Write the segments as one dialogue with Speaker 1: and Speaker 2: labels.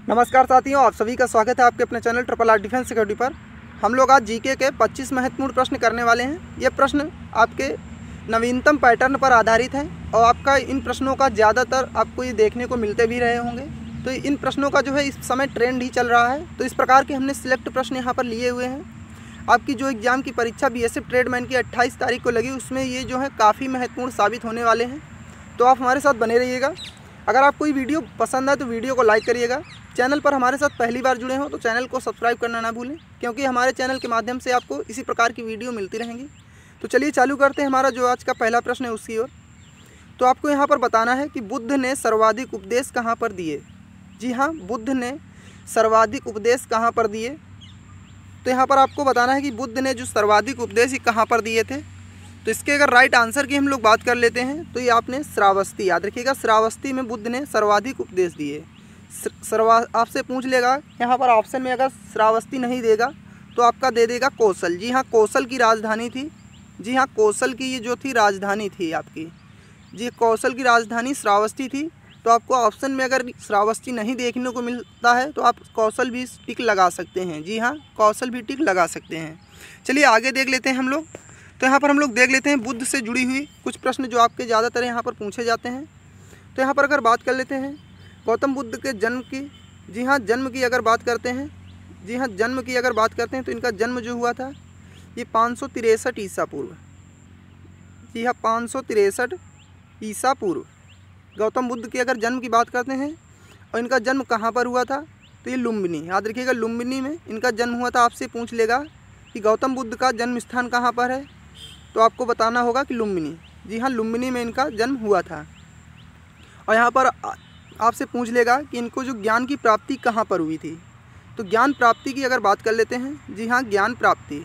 Speaker 1: नमस्कार साथियों, आप सभी का स्वागत है आपके अपने channel triple R defence security पर। हम लोग आज जीके के 25 महत्वपूर्ण प्रश्न करने वाले हैं। ये प्रश्न आपके नवीनतम पैटर्न पर आधारित हैं और आपका इन प्रश्नों का ज़्यादातर आपको ये देखने को मिलते भी रहे होंगे। तो इन प्रश्नों का जो है इस समय ट्रेंड ही चल रहा है। तो इस प्रकार के हमने सिलेक्ट प्रश्न यहाँ पर लिए हुए हैं। आपकी जो एग्ज़ाम की परीक्षा बीएसएफ ट्रेडमैन की 28 तारीख को लगी, उसमें ये जो है काफ़ी महत्वपूर्ण साबित होने वाले हैं। तो आप हमारे साथ बने रहिएगा। अगर आपको ये वीडियो पसंद आए तो वीडियो को लाइक करिएगा। चैनल पर हमारे साथ पहली बार जुड़े हो तो चैनल को सब्सक्राइब करना ना भूलें, क्योंकि हमारे चैनल के माध्यम से आपको इसी प्रकार की वीडियो मिलती रहेंगी। तो चलिए चालू करते हैं हमारा जो आज का पहला प्रश्न है उसकी ओर। तो आपको यहाँ पर बताना है कि बुद्ध ने सर्वाधिक उपदेश कहाँ पर दिए। जी हाँ, बुद्ध ने सर्वाधिक उपदेश कहाँ पर दिए। तो यहाँ पर आपको बताना है कि बुद्ध ने जो सर्वाधिक उपदेश कहाँ पर दिए थे। तो इसके अगर राइट आंसर की हम लोग बात कर लेते हैं तो ये आपने श्रावस्ती, याद रखिएगा, श्रावस्ती में बुद्ध ने सर्वाधिक उपदेश दिए। आपसे पूछ लेगा यहाँ पर ऑप्शन में, अगर श्रावस्ती नहीं देगा तो आपका दे देगा कौशल। जी हाँ, कौशल की राजधानी थी। जी हाँ, कौशल की ये जो थी राजधानी थी आपकी, जी कौशल की राजधानी श्रावस्ती थी। तो आपको ऑप्शन में अगर श्रावस्ती नहीं देखने को मिलता है तो आप कौशल भी टिक लगा सकते हैं। जी हाँ, कौशल भी टिक लगा सकते हैं। चलिए आगे देख लेते हैं हम लोग। तो यहाँ पर हम लोग देख लेते हैं बुद्ध से जुड़ी हुई कुछ प्रश्न जो आपके ज़्यादातर यहाँ पर पूछे जाते हैं। तो यहाँ पर अगर बात कर लेते हैं गौतम बुद्ध के जन्म की। जी हाँ, जन्म की अगर बात करते हैं, जी हाँ जन्म की अगर बात करते हैं तो इनका जन्म जो हुआ था ये 563 ईसा पूर्व। जी हाँ, 563 ईसा पूर्व गौतम बुद्ध की अगर जन्म की बात करते हैं। और इनका जन्म कहाँ पर हुआ था तो ये लुम्बिनी, याद रखिएगा, लुम्बिनी में इनका जन्म हुआ था। आपसे पूछ लेगा कि गौतम बुद्ध का जन्म स्थान कहाँ पर है, तो आपको बताना होगा कि लुम्बिनी। जी हाँ, लुम्बिनी में इनका जन्म हुआ था। और यहाँ पर आपसे पूछ लेगा कि इनको जो ज्ञान की प्राप्ति कहाँ पर हुई थी। तो ज्ञान प्राप्ति की अगर बात कर लेते हैं, जी हाँ ज्ञान प्राप्ति,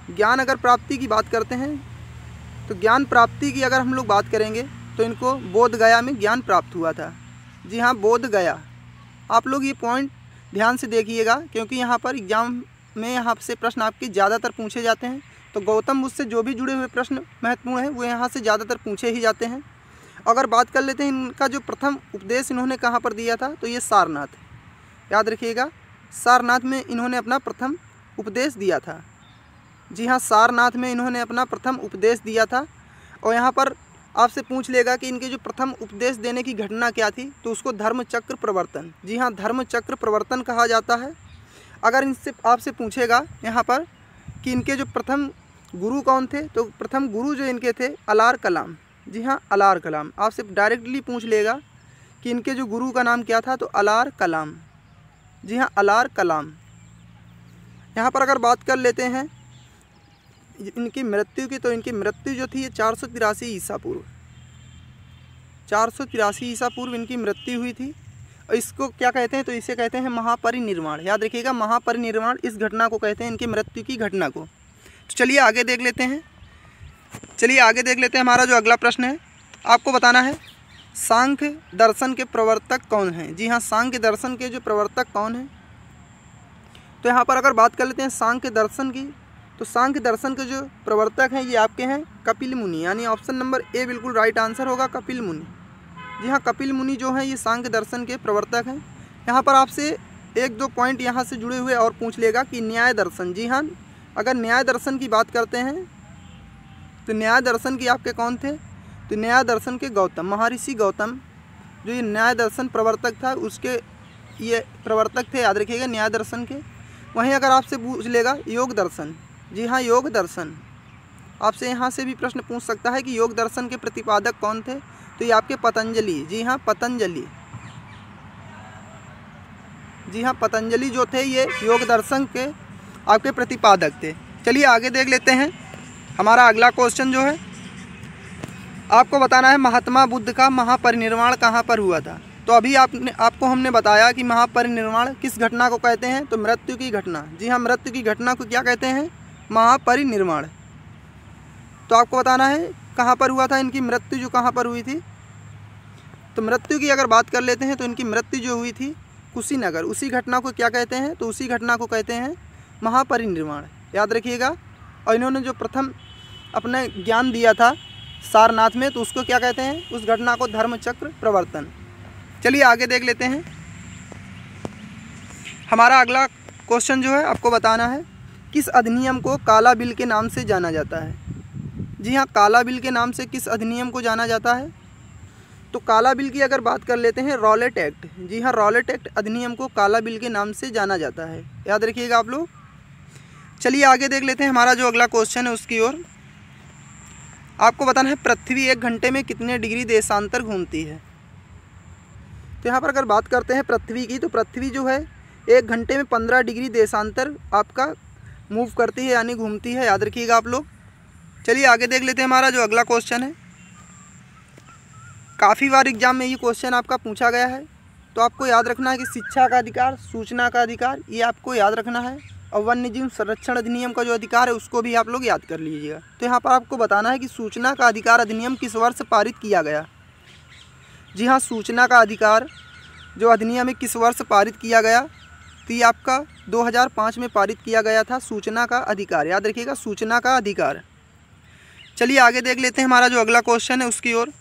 Speaker 1: ज्ञान अगर प्राप्ति की बात करते हैं तो ज्ञान प्राप्ति की अगर हम लोग बात करेंगे तो इनको बोध गया में ज्ञान प्राप्त हुआ था। जी हाँ, बोध गया। आप लोग ये पॉइंट ध्यान से देखिएगा, क्योंकि यहाँ पर एग्जाम में यहाँ से प्रश्न आपके ज़्यादातर पूछे जाते हैं। तो गौतम बुद्ध से जो भी जुड़े हुए प्रश्न महत्वपूर्ण हैं वो यहाँ से ज़्यादातर पूछे ही जाते हैं। अगर बात कर लेते हैं इनका जो प्रथम उपदेश इन्होंने कहाँ पर दिया था तो ये सारनाथ, याद रखिएगा, सारनाथ में इन्होंने अपना प्रथम उपदेश दिया था। जी हाँ, सारनाथ में इन्होंने अपना प्रथम उपदेश दिया था। और यहाँ पर आपसे पूछ लेगा कि इनके जो प्रथम उपदेश देने की घटना क्या थी, तो उसको धर्मचक्र प्रवर्तन, जी हाँ धर्मचक्र प्रवर्तन कहा जाता है। अगर इनसे आपसे पूछेगा यहाँ पर कि इनके जो प्रथम गुरु कौन थे, तो प्रथम गुरु जो इनके थे अलार कलाम। जी हाँ, अलार कलाम। आपसे डायरेक्टली पूछ लेगा कि इनके जो गुरु का नाम क्या था, तो अलार कलाम। जी हाँ, अलार कलाम। यहाँ पर अगर बात कर लेते हैं इनकी मृत्यु की, तो इनकी मृत्यु जो थी ये 483 ईसा पूर्व, 483 ईसा पूर्व इनकी मृत्यु हुई थी। और इसको क्या कहते हैं, तो इसे कहते हैं महापरिनिर्वाण। याद रखिएगा, महापरिनिर्वाण इस घटना को कहते हैं, इनकी मृत्यु की घटना को। तो चलिए आगे देख लेते हैं। हमारा जो अगला प्रश्न है, आपको बताना है सांख्य दर्शन के प्रवर्तक कौन हैं। जी हाँ, सांख्य दर्शन के जो प्रवर्तक कौन हैं। तो यहाँ पर अगर बात कर लेते हैं सांख्य दर्शन की, तो सांख्य दर्शन के जो प्रवर्तक हैं ये आपके हैं कपिल मुनि, यानी ऑप्शन नंबर ए बिल्कुल राइट आंसर होगा, कपिल मुनि। जी हाँ, कपिल मुनि जो हैं ये सांख्य दर्शन के प्रवर्तक हैं। यहाँ पर आपसे एक दो पॉइंट यहाँ से जुड़े हुए और पूछ लेगा कि न्याय दर्शन। जी हाँ, अगर न्याय दर्शन की बात करते हैं तो न्याय दर्शन की आपके कौन थे, तो न्याय दर्शन के गौतम, महर्षि गौतम जो ये न्याय दर्शन प्रवर्तक था उसके ये प्रवर्तक थे, याद रखिएगा, न्याय दर्शन के। वहीं अगर आपसे पूछ लेगा योग दर्शन, जी हाँ योग दर्शन, आपसे यहाँ से भी प्रश्न पूछ सकता है कि योग दर्शन के प्रतिपादक कौन थे, तो ये आपके पतंजलि। जी हाँ, पतंजलि। जी हाँ, पतंजलि जो थे ये योग दर्शन के आपके प्रतिपादक थे। चलिए आगे देख लेते हैं। हमारा अगला क्वेश्चन जो है, आपको बताना है महात्मा बुद्ध का महापरिनिर्वाण कहाँ पर हुआ था। तो अभी आपको हमने बताया कि महापरिनिर्वाण किस घटना को कहते हैं, तो मृत्यु की घटना। जी हाँ, मृत्यु की घटना को क्या कहते हैं, महापरिनिर्वाण। तो आपको बताना है कहाँ पर हुआ था, इनकी मृत्यु जो कहाँ पर हुई थी। तो मृत्यु की अगर बात कर लेते हैं तो इनकी मृत्यु जो हुई थी कुशीनगर, उसी घटना को क्या कहते हैं, तो उसी घटना को कहते हैं महापरिनिर्वाण, याद रखिएगा। और इन्होंने जो प्रथम अपना ज्ञान दिया था सारनाथ में, तो उसको क्या कहते हैं, उस घटना को धर्मचक्र प्रवर्तन। चलिए आगे देख लेते हैं। हमारा अगला क्वेश्चन जो है आपको बताना है, किस अधिनियम को काला बिल के नाम से जाना जाता है। जी हाँ, काला बिल के नाम से किस अधिनियम को जाना जाता है? तो काला बिल की अगर बात कर लेते हैं, रॉलेट एक्ट। जी हाँ, रॉलेट एक्ट अधिनियम को काला बिल के नाम से जाना जाता है, याद रखिएगा आप लोग। चलिए आगे देख लेते हैं हमारा जो अगला क्वेश्चन है उसकी ओर। आपको बताना है, पृथ्वी 1 घंटे में कितने डिग्री देशांतर घूमती है। तो यहाँ पर अगर बात करते हैं पृथ्वी की, तो पृथ्वी जो है 1 घंटे में 15 डिग्री देशांतर आपका मूव करती है, यानी घूमती है, याद रखिएगा आप लोग। चलिए आगे देख लेते हैं हमारा जो अगला क्वेश्चन है। काफ़ी बार एग्जाम में ये क्वेश्चन आपका पूछा गया है, तो आपको याद रखना है कि शिक्षा का अधिकार, सूचना का अधिकार, ये आपको याद रखना है, और वन्य जीव संरक्षण अधिनियम का जो अधिकार है उसको भी आप लोग याद कर लीजिएगा। तो यहाँ पर आपको बताना है कि सूचना का अधिकार अधिनियम किस वर्ष पारित किया गया। जी हाँ, सूचना का अधिकार जो अधिनियम है किस वर्ष पारित किया गया, तो ये आपका 2005 में पारित किया गया था, सूचना का अधिकार, याद रखिएगा, सूचना का अधिकार। चलिए आगे देख लेते हैं हमारा जो अगला क्वेश्चन है उसकी ओर।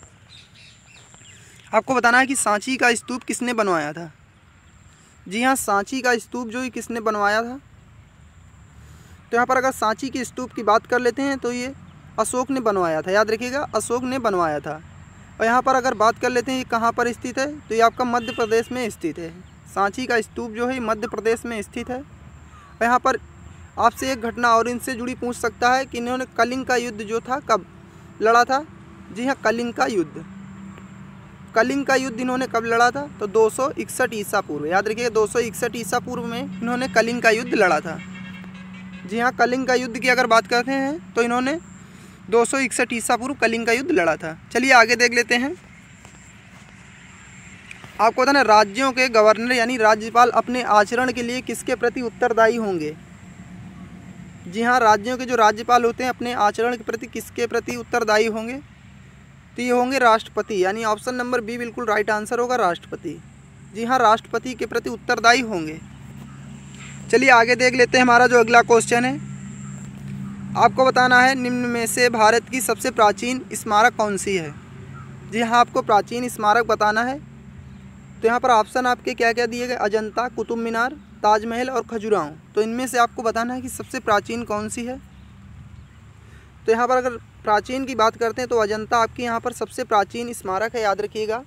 Speaker 1: आपको बताना है कि सांची का स्तूप किसने बनवाया था। जी हाँ, सांची का स्तूप जो है किसने बनवाया था। तो यहाँ पर अगर सांची के स्तूप की बात कर लेते हैं तो ये अशोक ने बनवाया था, याद रखिएगा, अशोक ने बनवाया था। और यहाँ पर अगर बात कर लेते हैं ये कहाँ पर स्थित है, तो ये आपका मध्य प्रदेश में स्थित है। सांची का स्तूप जो है मध्य प्रदेश में स्थित है। और यहाँ पर आपसे एक घटना और इनसे जुड़ी पूछ सकता है कि इन्होंने कलिंग का युद्ध जो था कब लड़ा था। जी हाँ, कलिंग का युद्ध, कलिंग का युद्ध इन्होंने कब लड़ा था, तो 261 ईसा पूर्व, याद रखिए 261 ईसा पूर्व में इन्होंने कलिंग का युद्ध लड़ा था। जी हाँ, कलिंग का युद्ध की अगर बात करते हैं तो इन्होंने 261 ईसा पूर्व कलिंग का युद्ध लड़ा था। चलिए आगे देख लेते हैं। आपको बताना है, राज्यों के गवर्नर यानी राज्यपाल अपने आचरण के लिए किसके प्रति उत्तरदायी होंगे। जी हाँ, राज्यों के जो राज्यपाल होते हैं अपने आचरण के प्रति किसके प्रति उत्तरदायी होंगे, तो ये होंगे राष्ट्रपति, यानी ऑप्शन नंबर बी बिल्कुल राइट आंसर होगा, राष्ट्रपति। जी हाँ, राष्ट्रपति के प्रति उत्तरदायी होंगे। चलिए आगे देख लेते हैं हमारा जो अगला क्वेश्चन है। आपको बताना है, निम्न में से भारत की सबसे प्राचीन स्मारक कौन सी है। जी हाँ, आपको प्राचीन स्मारक बताना है। तो यहाँ पर ऑप्शन आपके क्या क्या दिए गए, अजंता, कुतुब मीनार, ताजमहल और खजुराहो। तो इनमें से आपको बताना है कि सबसे प्राचीन कौन सी है। तो यहाँ पर अगर प्राचीन की बात करते हैं तो अजंता आपकी यहाँ पर सबसे प्राचीन स्मारक है, याद रखिएगा।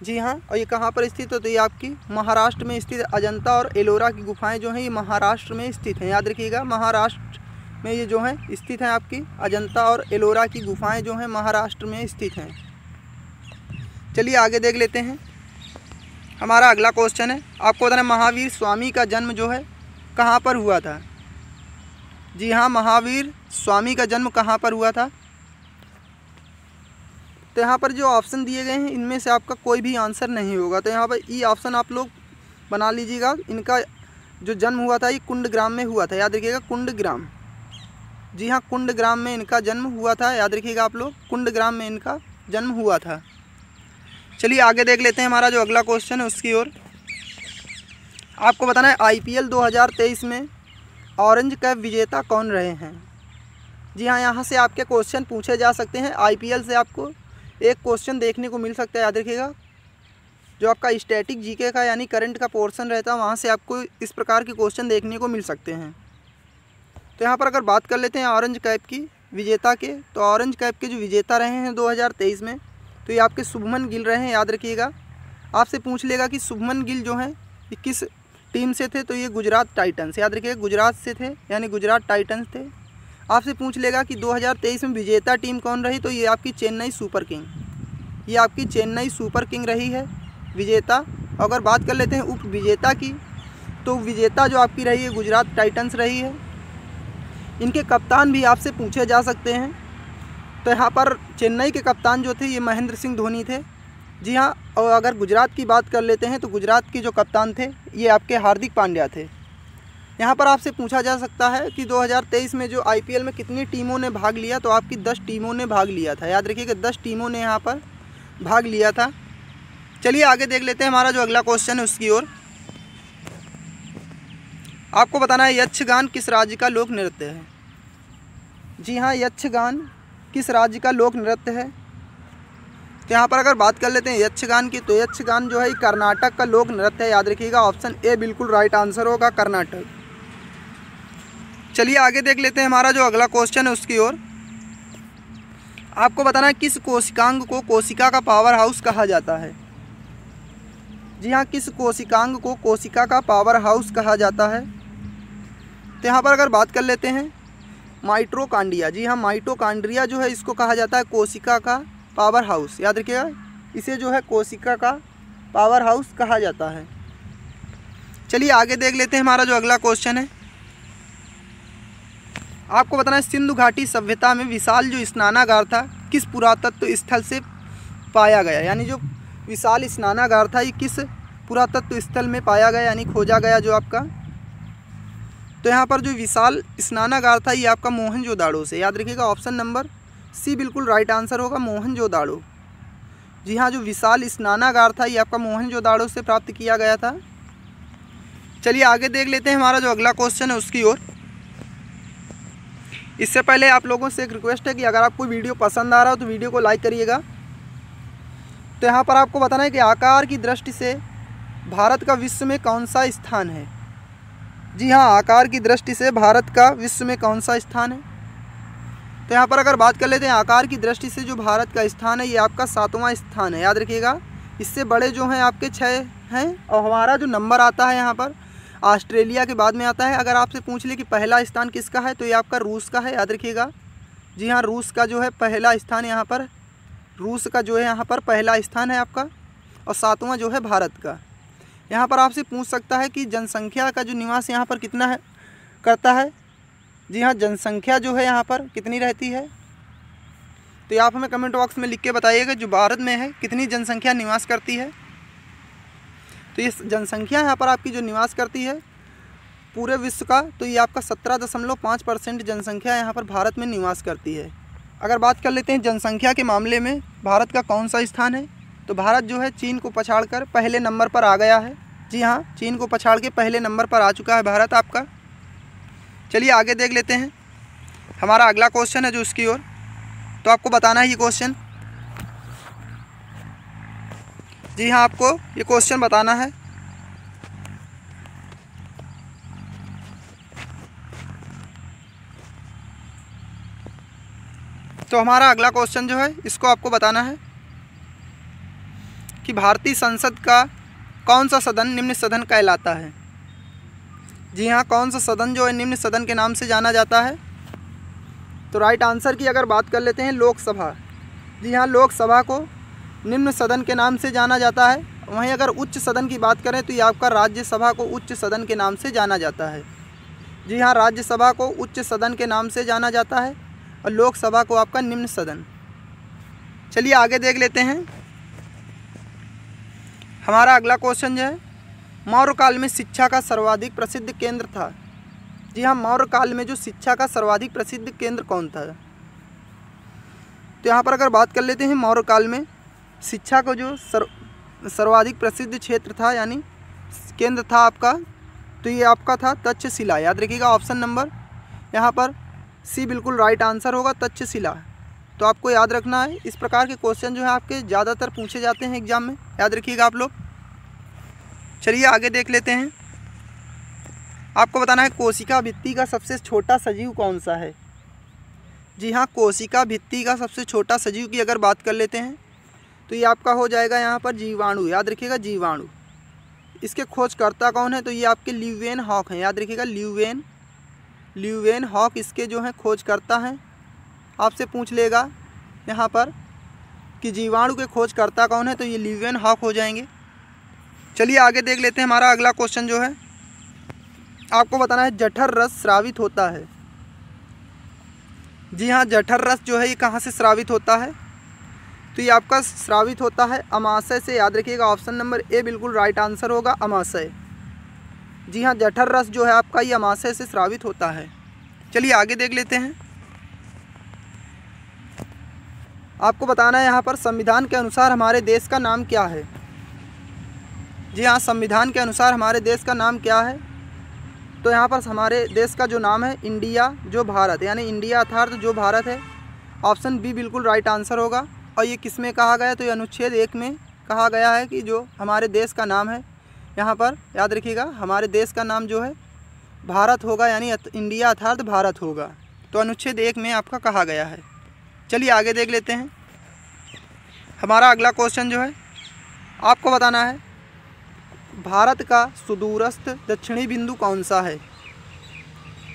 Speaker 1: जी हाँ, और ये कहाँ पर स्थित है, तो ये आपकी महाराष्ट्र में स्थित है। अजंता और एलोरा की गुफाएं जो हैं ये महाराष्ट्र में स्थित हैं, याद रखिएगा, महाराष्ट्र में ये जो हैं स्थित हैं। आपकी अजंता और एलोरा की गुफाएं जो हैं महाराष्ट्र में स्थित हैं। चलिए आगे देख लेते हैं। हमारा अगला क्वेश्चन है, आपको बताना है, महावीर स्वामी का जन्म जो है कहाँ पर हुआ था। जी हाँ, महावीर स्वामी का जन्म कहाँ पर हुआ था। तो यहाँ पर जो ऑप्शन दिए गए हैं इनमें से आपका कोई भी आंसर नहीं होगा। तो यहाँ पर ई ऑप्शन आप लोग बना लीजिएगा। इनका जो जन्म हुआ था ये कुंडग्राम में हुआ था, याद रखिएगा, कुंडग्राम। जी हाँ, कुंडग्राम में इनका जन्म हुआ था, याद रखिएगा आप लोग, कुंडग्राम में इनका जन्म हुआ था। चलिए आगे देख लेते हैं हमारा जो अगला क्वेश्चन है उसकी ओर। आपको बताना है, IPL 2023 में ऑरेंज कैप विजेता कौन रहे हैं। जी हाँ, यहाँ से आपके क्वेश्चन पूछे जा सकते हैं। IPL से आपको एक क्वेश्चन देखने को मिल सकता है, याद रखिएगा, जो आपका स्टैटिक जीके का यानी करंट का पोर्शन रहता है वहाँ से आपको इस प्रकार के क्वेश्चन देखने को मिल सकते हैं। तो यहाँ पर अगर बात कर लेते हैं ऑरेंज कैप की विजेता के, तो ऑरेंज कैप के जो विजेता रहे हैं 2023 में, तो ये आपके शुभमन गिल रहे हैं, याद रखिएगा। आपसे पूछ लेगा कि शुभमन गिल जो हैं ये किस टीम से थे, तो ये गुजरात टाइटंस, याद रखिएगा, गुजरात से थे, यानी गुजरात टाइटंस थे। आपसे पूछ लेगा कि 2023 में विजेता टीम कौन रही, तो ये आपकी चेन्नई सुपर किंग, ये आपकी चेन्नई सुपर किंग रही है विजेता। अगर बात कर लेते हैं उप विजेता की, तो विजेता जो आपकी रही है गुजरात टाइटंस रही है। इनके कप्तान भी आपसे पूछे जा सकते हैं। तो यहाँ पर चेन्नई के कप्तान जो थे ये महेंद्र सिंह धोनी थे। जी हाँ, और अगर गुजरात की बात कर लेते हैं तो गुजरात के जो कप्तान थे ये आपके हार्दिक पांड्या थे। यहाँ पर आपसे पूछा जा सकता है कि 2023 में जो IPL में कितनी टीमों ने भाग लिया, तो आपकी 10 टीमों ने भाग लिया था, याद रखिए कि 10 टीमों ने यहाँ पर भाग लिया था। चलिए आगे देख लेते हैं हमारा जो अगला क्वेश्चन है उसकी ओर। आपको बताना है, यक्षगान किस राज्य का लोक नृत्य है। जी हाँ, यक्षगान किस राज्य का लोक नृत्य है। तो यहाँ पर अगर बात कर लेते हैं यक्षगान की, तो यक्षगान जो है कर्नाटक का लोक नृत्य है, याद रखिएगा। ऑप्शन ए बिल्कुल राइट आंसर होगा, कर्नाटक। चलिए आगे देख लेते हैं हमारा जो अगला क्वेश्चन है उसकी ओर। आपको बताना है किस कोशिकांग को कोशिका का पावर हाउस कहा जाता है। जी हाँ, किस कोशिकांग को कोशिका का पावर हाउस कहा जाता है। तो यहाँ पर अगर बात कर लेते हैं माइटोकॉन्ड्रिया। जी हाँ, माइटोकॉन्ड्रिया जो है इसको कहा जाता है कोशिका का पावर हाउस, याद रखिएगा। इसे जो है कोशिका का पावर हाउस कहा जाता है। चलिए आगे देख लेते हैं हमारा जो अगला क्वेश्चन है। आपको बताना है सिंधु घाटी सभ्यता में विशाल जो स्नानागार था किस पुरातत्व स्थल से पाया गया। यानी जो विशाल स्नानागार था ये किस पुरातत्व स्थल में पाया गया, यानी खोजा गया जो आपका। तो यहाँ पर जो विशाल स्नानागार था ये आपका मोहनजोदाड़ो से, याद रखिएगा। ऑप्शन नंबर सी बिल्कुल राइट आंसर होगा, मोहनजोदाड़ो। जी हाँ, जो विशाल स्नानागार था ये आपका मोहनजोदाड़ो से प्राप्त किया गया था। चलिए आगे देख लेते हैं हमारा जो अगला क्वेश्चन है उसकी ओर। इससे पहले आप लोगों से एक रिक्वेस्ट है कि अगर आपको वीडियो पसंद आ रहा हो तो वीडियो को लाइक करिएगा। तो यहाँ पर आपको बताना है कि आकार की दृष्टि से भारत का विश्व में कौन सा स्थान है। जी हाँ, आकार की दृष्टि से भारत का विश्व में कौन सा स्थान है। तो यहाँ पर अगर बात कर लेते हैं आकार की दृष्टि से जो भारत का स्थान है ये आपका 7वां स्थान है, याद रखिएगा। इससे बड़े जो हैं आपके 6 हैं और हमारा जो नंबर आता है यहाँ पर ऑस्ट्रेलिया के बाद में आता है। अगर आपसे पूछ ले कि पहला स्थान किसका है तो ये आपका रूस का है, याद रखिएगा। जी हाँ, रूस का जो है पहला स्थान यहाँ पर, रूस का जो है यहाँ पर पहला स्थान है आपका, और 7वां जो है भारत का। यहाँ पर आपसे पूछ सकता है कि जनसंख्या का जो निवास यहाँ पर कितना है करता है। जी हाँ, जनसंख्या जो है यहाँ पर कितनी रहती है, तो आप हमें कमेंट बॉक्स में लिख के बताइएगा जो भारत में है कितनी जनसंख्या निवास करती है। तो ये जनसंख्या यहाँ पर आपकी जो निवास करती है पूरे विश्व का, तो ये आपका 17.5% जनसंख्या यहाँ पर भारत में निवास करती है। अगर बात कर लेते हैं जनसंख्या के मामले में भारत का कौन सा स्थान है, तो भारत जो है चीन को पछाड़कर पहले नंबर पर आ गया है। जी हाँ, चीन को पछाड़ के पहले नंबर पर आ चुका है भारत आपका। चलिए आगे देख लेते हैं हमारा अगला क्वेश्चन है जो उसकी ओर। तो आपको बताना है ये क्वेश्चन। जी हाँ, आपको ये क्वेश्चन बताना है। तो हमारा अगला क्वेश्चन जो है इसको आपको बताना है कि भारतीय संसद का कौन सा सदन निम्न सदन कहलाता है। जी हाँ, कौन सा सदन जो है निम्न सदन के नाम से जाना जाता है। तो राइट आंसर की अगर बात कर लेते हैं लोकसभा। जी हाँ, लोकसभा को निम्न सदन के नाम से जाना जाता है। वहीं अगर उच्च सदन की बात करें तो ये आपका राज्यसभा को उच्च सदन के नाम से जाना जाता है। जी हाँ, राज्यसभा को उच्च सदन के नाम से जाना जाता है और लोकसभा को आपका निम्न सदन। चलिए आगे देख लेते हैं हमारा अगला क्वेश्चन जो है, मौर्य काल में शिक्षा का सर्वाधिक प्रसिद्ध केंद्र था। जी हाँ, मौर्य काल में जो शिक्षा का सर्वाधिक प्रसिद्ध केंद्र कौन था। तो यहाँ पर अगर बात कर लेते हैं मौर्य काल में शिक्षा को जो सर्वाधिक प्रसिद्ध क्षेत्र था यानी केंद्र था आपका, तो ये आपका था तक्षशिला, याद रखिएगा। ऑप्शन नंबर यहाँ पर सी बिल्कुल राइट आंसर होगा, तक्षशिला। तो आपको याद रखना है, इस प्रकार के क्वेश्चन जो है आपके ज़्यादातर पूछे जाते हैं एग्जाम में, याद रखिएगा आप लोग। चलिए आगे देख लेते हैं। आपको बताना है कोशिका भित्ति का सबसे छोटा सजीव कौन सा है। जी हाँ, कोशिका भित्ति का सबसे छोटा सजीव की अगर बात कर लेते हैं तो ये आपका हो जाएगा यहाँ पर जीवाणु, याद रखिएगा जीवाणु। इसके खोजकर्ता कौन है, तो ये आपके ल्यूवेन हॉक हैं, याद रखिएगा ल्यूवेन हॉक इसके जो हैं खोजकर्ता हैं। आपसे पूछ लेगा यहाँ पर कि जीवाणु के खोजकर्ता कौन है, तो ये ल्यूवेन हॉक हो जाएंगे। चलिए आगे देख लेते हैं हमारा अगला क्वेश्चन जो है। आपको बताना है जठर रस स्रावित होता है। जी हाँ, जठर रस जो है ये कहाँ से स्रावित होता है, तो ये आपका स्रावित होता है अमाशय से, याद रखिएगा। ऑप्शन नंबर ए बिल्कुल राइट आंसर होगा, अमाशय। जी हाँ, जठर रस जो है आपका ये अमाशय से स्रावित होता है। चलिए आगे देख लेते हैं। आपको बताना है यहाँ पर संविधान के अनुसार हमारे देश का नाम क्या है। जी हाँ, संविधान के अनुसार हमारे देश का नाम क्या है, तो यहाँ पर हमारे देश का जो नाम है इंडिया जो भारत, यानी इंडिया अर्थात जो भारत है। ऑप्शन बी बिल्कुल राइट आंसर होगा। और ये किस में कहा गया, तो ये अनुच्छेद 1 में कहा गया है कि जो हमारे देश का नाम है, यहाँ पर याद रखिएगा हमारे देश का नाम जो है भारत होगा, यानी इंडिया अर्थात भारत होगा। तो अनुच्छेद 1 में आपका कहा गया है। चलिए आगे देख लेते हैं। हमारा अगला क्वेश्चन जो है आपको बताना है भारत का सुदूरस्थ दक्षिणी बिंदु कौन सा है।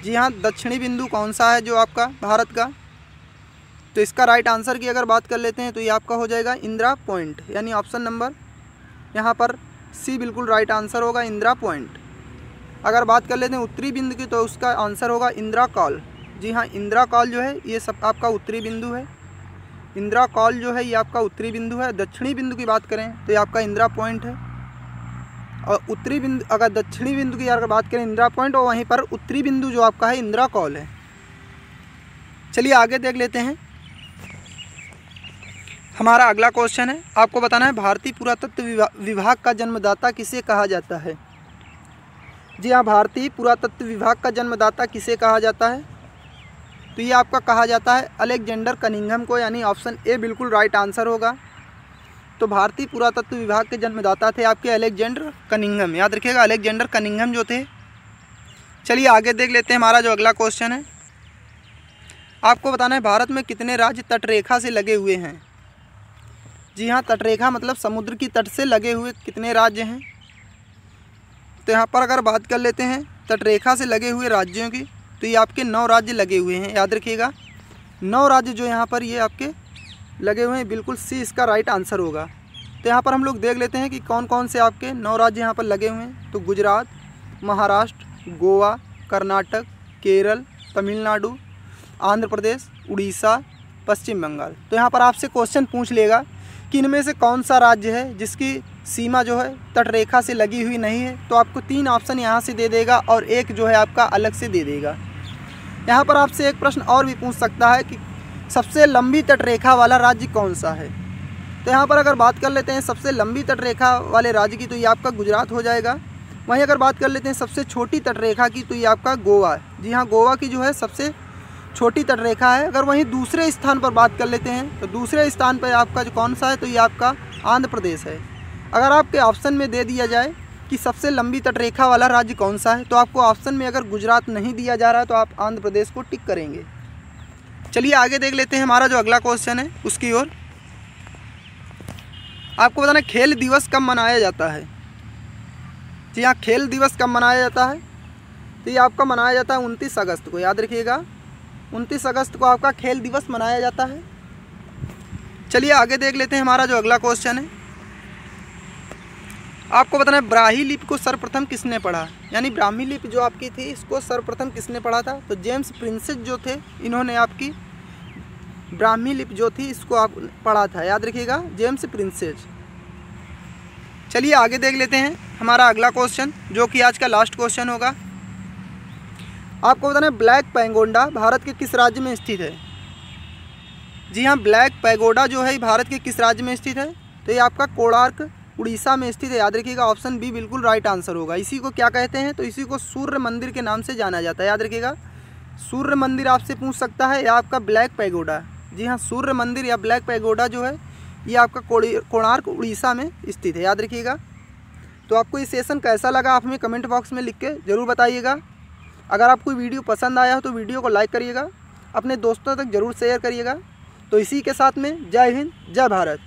Speaker 1: जी हाँ, दक्षिणी बिंदु कौन सा है जो आपका भारत का, तो इसका राइट आंसर की अगर बात कर लेते हैं तो ये आपका हो जाएगा इंदिरा पॉइंट, यानी ऑप्शन नंबर यहाँ पर सी बिल्कुल राइट आंसर होगा, इंदिरा पॉइंट। अगर बात कर लेते हैं उत्तरी बिंदु की तो उसका आंसर होगा इंदिरा कॉल। जी हाँ, इंदिरा कॉल जो है ये सब आपका उत्तरी बिंदु है। इंदिरा कॉल जो है ये आपका उत्तरी बिंदु है। दक्षिणी बिंदु की बात करें तो ये आपका इंदिरा पॉइंट है, और उत्तरी बिंदु अगर दक्षिणी बिंदु की अगर बात करें इंदिरा पॉइंट, और वहीं पर उत्तरी बिंदु जो आपका है इंदिरा कॉल है। चलिए आगे देख लेते हैं। हमारा अगला क्वेश्चन है आपको बताना है भारतीय पुरातत्व विभाग का जन्मदाता किसे कहा जाता है। जी हाँ, भारतीय पुरातत्व विभाग का जन्मदाता किसे कहा जाता है, तो ये आपका कहा जाता है अलेक्जेंडर कनिंघम को, यानी ऑप्शन ए बिल्कुल राइट आंसर होगा। तो भारतीय पुरातत्व विभाग के जन्मदाता थे आपके अलेक्जेंडर कनिंघम, याद रखिएगा अलेक्जेंडर कनिंघम जो थे। चलिए आगे देख लेते हैं। हमारा जो अगला क्वेश्चन है आपको बताना है भारत में कितने राज्य तटरेखा से लगे हुए हैं। जी हाँ, तटरेखा मतलब समुद्र की तट से लगे हुए कितने राज्य हैं, तो यहाँ पर अगर बात कर लेते हैं तटरेखा से लगे हुए राज्यों की, तो ये आपके 9 राज्य लगे हुए हैं। याद रखिएगा 9 राज्य जो यहाँ पर ये आपके लगे हुए हैं, बिल्कुल सी इसका राइट आंसर होगा। तो यहाँ पर हम लोग देख लेते हैं कि कौन कौन से आपके 9 राज्य यहाँ पर लगे हुए हैं। तो गुजरात, महाराष्ट्र, गोवा, कर्नाटक, केरल, तमिलनाडु, आंध्र प्रदेश, उड़ीसा, पश्चिम बंगाल। तो यहाँ पर आपसे क्वेश्चन पूछ लेगा कि इनमें से कौन सा राज्य है जिसकी सीमा जो है तटरेखा से लगी हुई नहीं है, तो आपको 3 ऑप्शन यहाँ से दे देगा और एक जो है आपका अलग से दे देगा। यहाँ पर आपसे एक प्रश्न और भी पूछ सकता है कि सबसे लंबी तटरेखा वाला राज्य कौन सा है। तो यहाँ पर अगर बात कर लेते हैं सबसे लंबी तटरेखा वाले राज्य की, तो ये आपका गुजरात हो जाएगा। वहीं अगर बात कर लेते हैं सबसे छोटी तटरेखा की, तो ये आपका गोवा है। जी हाँ, गोवा की जो है सबसे छोटी तटरेखा है। अगर वहीं दूसरे स्थान पर बात कर लेते हैं तो दूसरे स्थान पर आपका जो कौन सा है, तो ये आपका आंध्र प्रदेश है। अगर आपके ऑप्शन में दे दिया जाए कि सबसे लंबी तटरेखा वाला राज्य कौन सा है, तो आपको ऑप्शन में अगर गुजरात नहीं दिया जा रहा है तो आप आंध्र प्रदेश को टिक करेंगे। चलिए आगे देख लेते हैं। हमारा जो अगला क्वेश्चन है उसकी ओर आपको बताना है खेल दिवस कब मनाया जाता है। जी हाँ, खेल दिवस कब मनाया जाता है, तो ये आपका मनाया जाता है 29 अगस्त को। याद रखिएगा 29 अगस्त को आपका खेल दिवस मनाया जाता है। चलिए आगे देख लेते हैं। हमारा जो अगला क्वेश्चन है आपको बताना है ब्राह्मी लिपि को सर्वप्रथम किसने पढ़ा, यानी ब्राह्मी लिपि जो आपकी थी इसको सर्वप्रथम किसने पढ़ा था। तो जेम्स प्रिंसेस जो थे इन्होंने आपकी ब्राह्मी लिपि जो थी इसको आप पढ़ा था। याद रखिएगा जेम्स प्रिंसेस। चलिए आगे देख लेते हैं। हमारा अगला क्वेश्चन जो कि आज का लास्ट क्वेश्चन होगा आपको बताना है ब्लैक पैगोडा भारत के किस राज्य में स्थित है। जी हाँ, ब्लैक पैगोडा जो है भारत के किस राज्य में स्थित है, तो ये आपका कोणार्क उड़ीसा में स्थित है। याद रखिएगा ऑप्शन बी बिल्कुल राइट आंसर होगा। इसी को क्या कहते हैं, तो इसी को सूर्य मंदिर के नाम से जाना जाता है। याद रखिएगा सूर्य मंदिर आपसे पूछ सकता है या आपका ब्लैक पैगोडा। जी हाँ, सूर्य मंदिर या ब्लैक पैगोडा जो है ये आपका कोणार्क उड़ीसा में स्थित है। याद रखिएगा। तो आपको ये सेशन कैसा लगा आप हमें कमेंट बॉक्स में लिख के ज़रूर बताइएगा। अगर आपको वीडियो पसंद आया हो तो वीडियो को लाइक करिएगा, अपने दोस्तों तक ज़रूर शेयर करिएगा। तो इसी के साथ में जय हिंद, जय भारत।